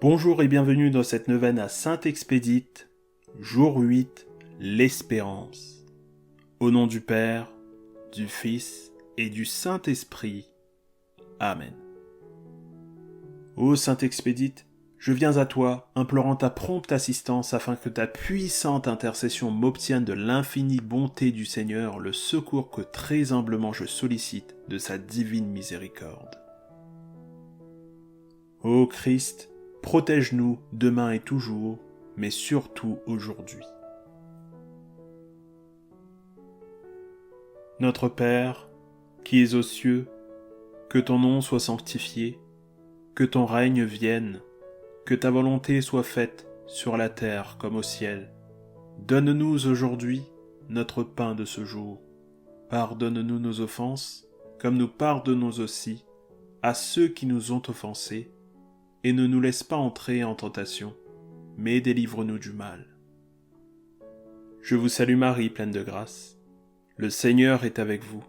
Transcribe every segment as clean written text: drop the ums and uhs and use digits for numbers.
Bonjour et bienvenue dans cette neuvaine à Saint-Expédite, jour 8, l'espérance. Au nom du Père, du Fils et du Saint-Esprit. Amen. Ô Saint-Expédite, je viens à toi, implorant ta prompte assistance afin que ta puissante intercession m'obtienne de l'infinie bonté du Seigneur le secours que très humblement je sollicite de sa divine miséricorde. Ô Christ, protège-nous demain et toujours, mais surtout aujourd'hui. Notre Père, qui es aux cieux, que ton nom soit sanctifié, que ton règne vienne, que ta volonté soit faite sur la terre comme au ciel. Donne-nous aujourd'hui notre pain de ce jour. Pardonne-nous nos offenses, comme nous pardonnons aussi à ceux qui nous ont offensés, et ne nous laisse pas entrer en tentation, mais délivre-nous du mal. Je vous salue Marie, pleine de grâce. Le Seigneur est avec vous.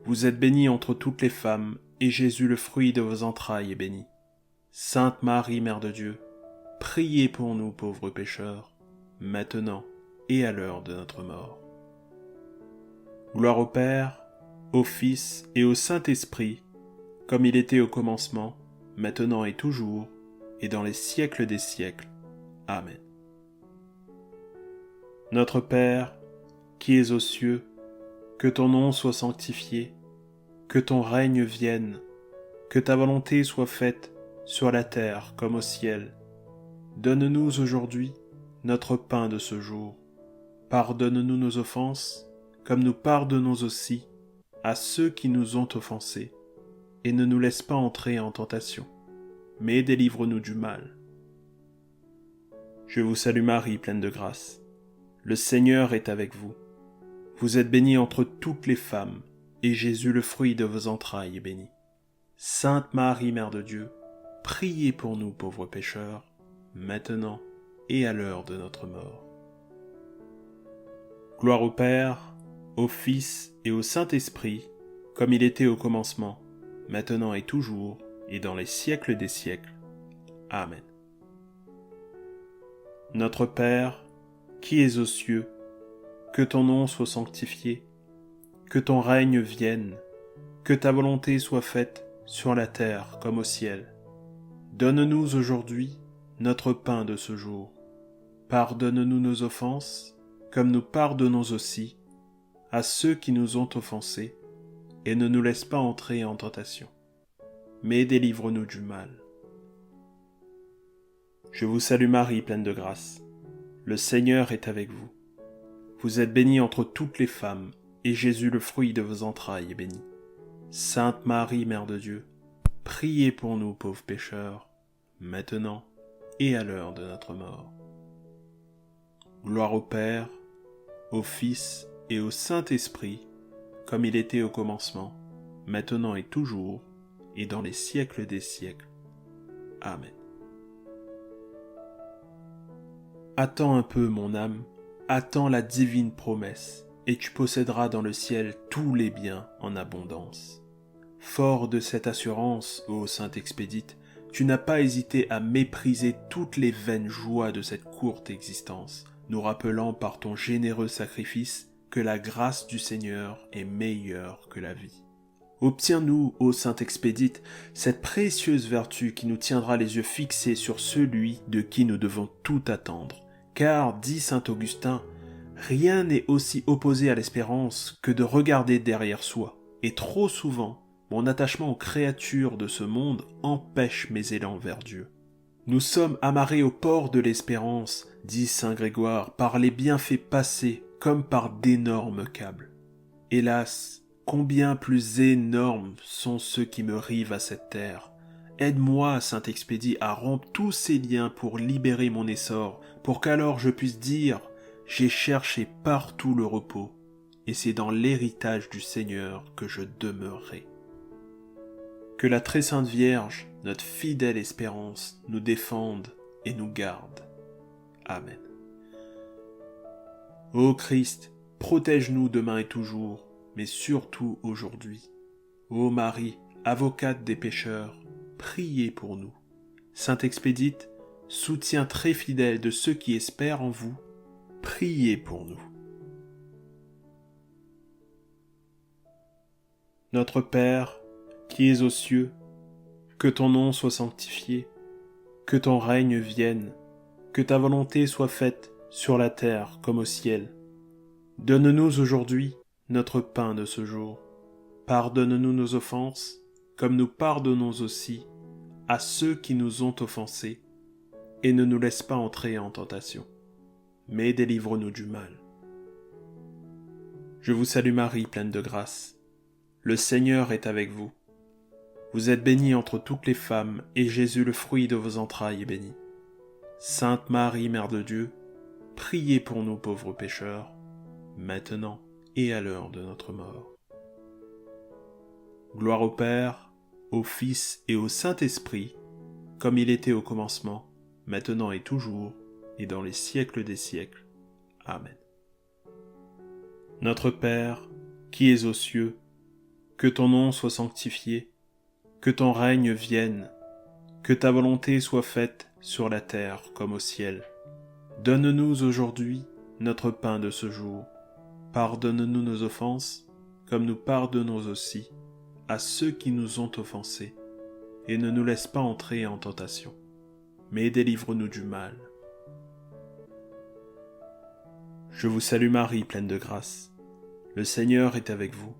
Vous êtes bénie entre toutes les femmes, et Jésus, le fruit de vos entrailles, est béni. Sainte Marie, Mère de Dieu, priez pour nous pauvres pécheurs, maintenant et à l'heure de notre mort. Gloire au Père, au Fils et au Saint-Esprit, comme il était au commencement, maintenant et toujours, et dans les siècles des siècles. Amen. Notre Père, qui es aux cieux, que ton nom soit sanctifié, que ton règne vienne, que ta volonté soit faite sur la terre comme au ciel. Donne-nous aujourd'hui notre pain de ce jour. Pardonne-nous nos offenses, comme nous pardonnons aussi à ceux qui nous ont offensés, et ne nous laisse pas entrer en tentation, mais délivre-nous du mal. Je vous salue Marie, pleine de grâce. Le Seigneur est avec vous. Vous êtes bénie entre toutes les femmes, et Jésus, le fruit de vos entrailles, est béni. Sainte Marie, Mère de Dieu, priez pour nous pauvres pécheurs, maintenant et à l'heure de notre mort. Gloire au Père, au Fils et au Saint-Esprit, comme il était au commencement, maintenant et toujours, et dans les siècles des siècles. Amen. Notre Père, qui es aux cieux, que ton nom soit sanctifié, que ton règne vienne, que ta volonté soit faite sur la terre comme au ciel. Donne-nous aujourd'hui notre pain de ce jour. Pardonne-nous nos offenses, comme nous pardonnons aussi à ceux qui nous ont offensés, et ne nous laisse pas entrer en tentation, mais délivre-nous du mal. Je vous salue Marie, pleine de grâce. Le Seigneur est avec vous. Vous êtes bénie entre toutes les femmes, et Jésus, le fruit de vos entrailles, est béni. Sainte Marie, Mère de Dieu, priez pour nous pauvres pécheurs, maintenant et à l'heure de notre mort. Gloire au Père, au Fils et au Saint-Esprit, comme il était au commencement, maintenant et toujours, et dans les siècles des siècles. Amen. Attends un peu, mon âme, attends la divine promesse, et tu posséderas dans le ciel tous les biens en abondance. Fort de cette assurance, ô Saint-Expédite, tu n'as pas hésité à mépriser toutes les vaines joies de cette courte existence, nous rappelant par ton généreux sacrifice que la grâce du Seigneur est meilleure que la vie. Obtiens-nous, ô Saint-Expédite, cette précieuse vertu qui nous tiendra les yeux fixés sur celui de qui nous devons tout attendre. Car, dit saint Augustin, rien n'est aussi opposé à l'espérance que de regarder derrière soi, et trop souvent, mon attachement aux créatures de ce monde empêche mes élans vers Dieu. Nous sommes amarrés au port de l'espérance, dit saint Grégoire, par les bienfaits passés comme par d'énormes câbles. Hélas, combien plus énormes sont ceux qui me rivent à cette terre. Aide-moi, Saint-Expédie, à rompre tous ces liens pour libérer mon essor, pour qu'alors je puisse dire « J'ai cherché partout le repos, et c'est dans l'héritage du Seigneur que je demeurerai. » Que la très sainte Vierge, notre fidèle espérance, nous défende et nous garde. Amen. Ô Christ, protège-nous demain et toujours, mais surtout aujourd'hui. Ô Marie, avocate des pécheurs, priez pour nous. Sainte Expédite, soutien très fidèle de ceux qui espèrent en vous, priez pour nous. Notre Père, qui es aux cieux, que ton nom soit sanctifié, que ton règne vienne, que ta volonté soit faite sur la terre comme au ciel. Donne-nous aujourd'hui notre pain de ce jour. Pardonne-nous nos offenses, comme nous pardonnons aussi à ceux qui nous ont offensés, et ne nous laisse pas entrer en tentation, mais délivre-nous du mal. Je vous salue Marie, pleine de grâce. Le Seigneur est avec vous. Vous êtes bénie entre toutes les femmes, et Jésus, le fruit de vos entrailles, est béni. Sainte Marie, Mère de Dieu, priez pour nous pauvres pécheurs, maintenant et à l'heure de notre mort. Gloire au Père, au Fils et au Saint-Esprit, comme il était au commencement, maintenant et toujours, et dans les siècles des siècles. Amen. Notre Père, qui es aux cieux, que ton nom soit sanctifié, que ton règne vienne, que ta volonté soit faite sur la terre comme au ciel. Donne-nous aujourd'hui notre pain de ce jour. Pardonne-nous nos offenses, comme nous pardonnons aussi à ceux qui nous ont offensés, et ne nous laisse pas entrer en tentation, mais délivre-nous du mal. Je vous salue Marie, pleine de grâce. Le Seigneur est avec vous.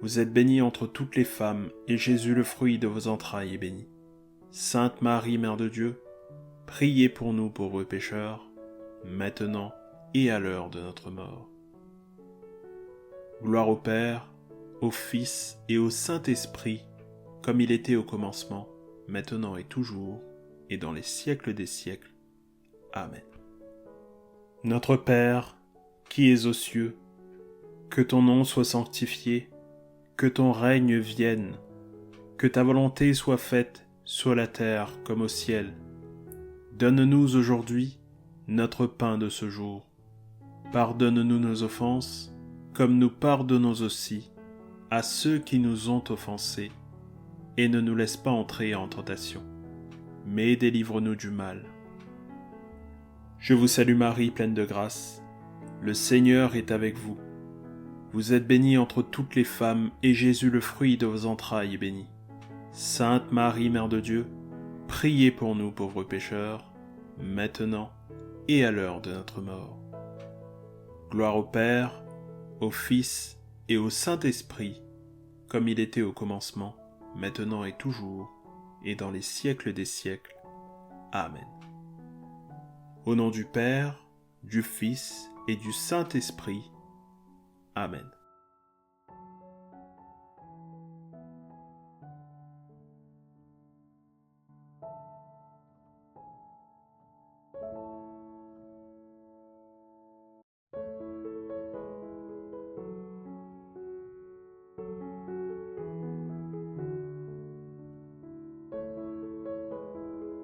Vous êtes bénie entre toutes les femmes, et Jésus, le fruit de vos entrailles, est béni. Sainte Marie, Mère de Dieu, priez pour nous pauvres pécheurs, maintenant et à l'heure de notre mort. Gloire au Père, au Fils et au Saint-Esprit, comme il était au commencement, maintenant et toujours, et dans les siècles des siècles. Amen. Notre Père, qui es aux cieux, que ton nom soit sanctifié, que ton règne vienne, que ta volonté soit faite sur la terre comme au ciel. Donne-nous aujourd'hui notre pain de ce jour. Pardonne-nous nos offenses, comme nous pardonnons aussi à ceux qui nous ont offensés, et ne nous laisse pas entrer en tentation, mais délivre-nous du mal. Je vous salue Marie, pleine de grâce. Le Seigneur est avec vous. Vous êtes bénie entre toutes les femmes, et Jésus, le fruit de vos entrailles, est béni. Sainte Marie, Mère de Dieu, priez pour nous pauvres pécheurs, maintenant et à l'heure de notre mort. Gloire au Père, au Fils et au Saint-Esprit, comme il était au commencement, maintenant et toujours, et dans les siècles des siècles. Amen. Au nom du Père, du Fils et du Saint-Esprit. Amen.